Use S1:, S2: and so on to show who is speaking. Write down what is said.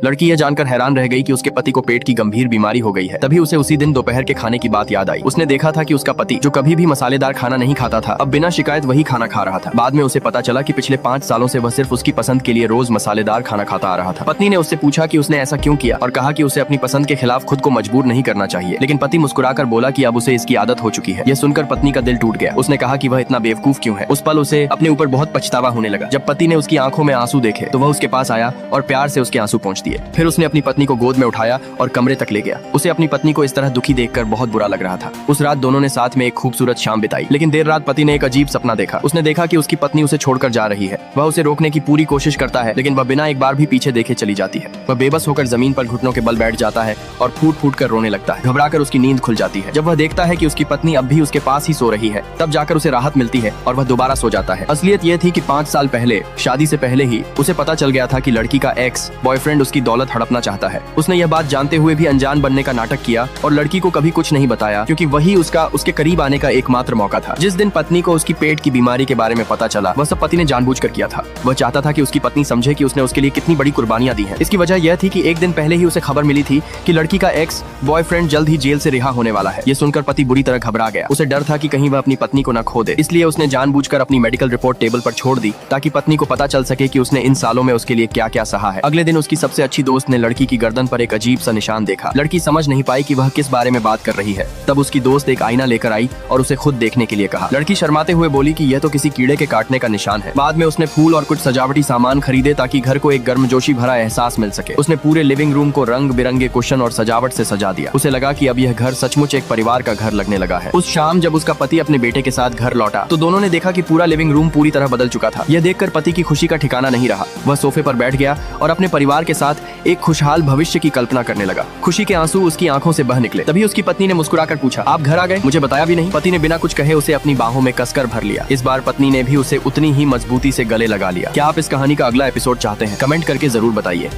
S1: लड़की यह जानकर हैरान रह गई कि उसके पति को पेट की गंभीर बीमारी हो गई है। तभी उसे उसी दिन दोपहर के खाने की बात याद आई। उसने देखा था कि उसका पति, जो कभी भी मसालेदार खाना नहीं खाता था, अब बिना शिकायत वही खाना खा रहा था। बाद में उसे पता चला कि पिछले 5 सालों से वह सिर्फ उसकी पसंद के लिए रोज मसालेदार खाना खाता आ रहा था। पत्नी ने उससे पूछा कि उसने ऐसा क्यों किया और कहा कि उसे अपनी पसंद के खिलाफ खुद को मजबूर नहीं करना चाहिए। लेकिन पति मुस्कुराकर बोला कि अब उसे इसकी आदत हो चुकी है। यह सुनकर पत्नी का दिल टूट गया। उसने कहा कि वह इतना बेवकूफ क्यों है। उस पल उसे अपने ऊपर बहुत पछतावा होने लगा। जब पति ने उसकी आंखों में आंसू देखे तो वह उसके पास आया और प्यार से उसके आंसू पोंछ दिए। फिर उसने अपनी पत्नी को गोद में उठाया और कमरे तक ले गया। उसे अपनी पत्नी को इस तरह दुखी देखकर बहुत बुरा लग रहा था। उस रात दोनों ने साथ में एक खूबसूरत शाम बिताई। लेकिन देर रात पति ने एक अजीब सपना देखा। उसने देखा कि उसकी पत्नी उसे छोड़कर जा रही है। वह उसे रोकने की पूरी कोशिश करता है, लेकिन वह बिना एक बार भी पीछे देखे चली जाती है। वह बेबस होकर जमीन पर घुटनों के बल बैठ जाता है और फूट फूट कर रोने लगता है। घबराकर उसकी नींद खुल जाती है। जब वह देखता है कि उसकी पत्नी अब भी उसके पास ही सो रही है, तब जाकर उसे राहत मिलती है और वह दोबारा सो जाता है। असलियत यह थी कि 5 साल पहले, शादी से पहले ही उसे पता चल गया था कि लड़की का एक्स बॉयफ्रेंड उसकी दौलत हड़पना चाहता है। उसने यह बात जानते हुए भी अनजान बनने का नाटक किया और लड़की को कभी कुछ नहीं बताया, क्योंकि वही उसके करीब आने का एकमात्र मौका था। जिस दिन पत्नी को उसकी पेट की बीमारी के बारे में पता चला, वह सब पति ने जानबूझकर किया था। वह चाहता था कि उसकी पत्नी समझे कि उसने उसके लिए कितनी बड़ी कुर्बानियां दी हैं। इसकी वजह यह थी कि एक दिन पहले ही उसे खबर मिली थी कि लड़की का एक्स बॉयफ्रेंड जल्द ही जेल से रिहा होने वाला है। ये सुनकर पति बुरी तरह घबरा गया। उसे डर था कि कहीं वह अपनी पत्नी को न खो दे। इसलिए उसने जानबूझकर अपनी मेडिकल रिपोर्ट टेबल पर छोड़ दी, ताकि पत्नी को पता चल सके कि उसने इन सालों में उसके लिए क्या क्या सहा है। अगले दिन उसकी सबसे अच्छी दोस्त ने लड़की की गर्दन पर एक अजीब सा निशान देखा। लड़की समझ नहीं पाई कि वह किस बारे में बात कर रही है। तब उसकी दोस्त एक आईना लेकर आई और उसे खुद देखने के लिए कहा। लड़की शर्माते हुए बोली कि यह तो किसी कीड़े के काटने का निशान है। बाद में उसने फूल और कुछ सजावटी सामान खरीदे ताकि घर को एक गर्मजोशी भरा एहसास मिल सके। उसने पूरे लिविंग रूम को रंग बिरंगे कुशन और सजावट से सजा दिया। उसे लगा कि अब यह घर सचमुच एक परिवार का घर लगने लगा है। उस शाम जब उसका पति अपने बेटे के साथ घर लौटा तो दोनों ने देखा कि पूरा लिविंग रूम पूरी तरह बदल चुका था। यह देखकर पति की खुशी का ठिकाना नहीं रहा। वह सोफे पर बैठ गया और अपने परिवार के साथ एक खुशहाल भविष्य की कल्पना करने लगा। खुशी के आंसू उसकी आंखों से बह निकले। तभी उसकी पत्नी ने मुस्कुराकर पूछा, आप घर आ गए? मुझे बताया भी नहीं। पति ने बिना कुछ कहे उसे अपनी बाहों में कसकर भर लिया। इस बार पत्नी ने भी उसे उतनी ही मजबूती से गले लगा लिया। क्या आप इस कहानी का अगला एपिसोड चाहते हैं? कमेंट करके जरूर बताइए।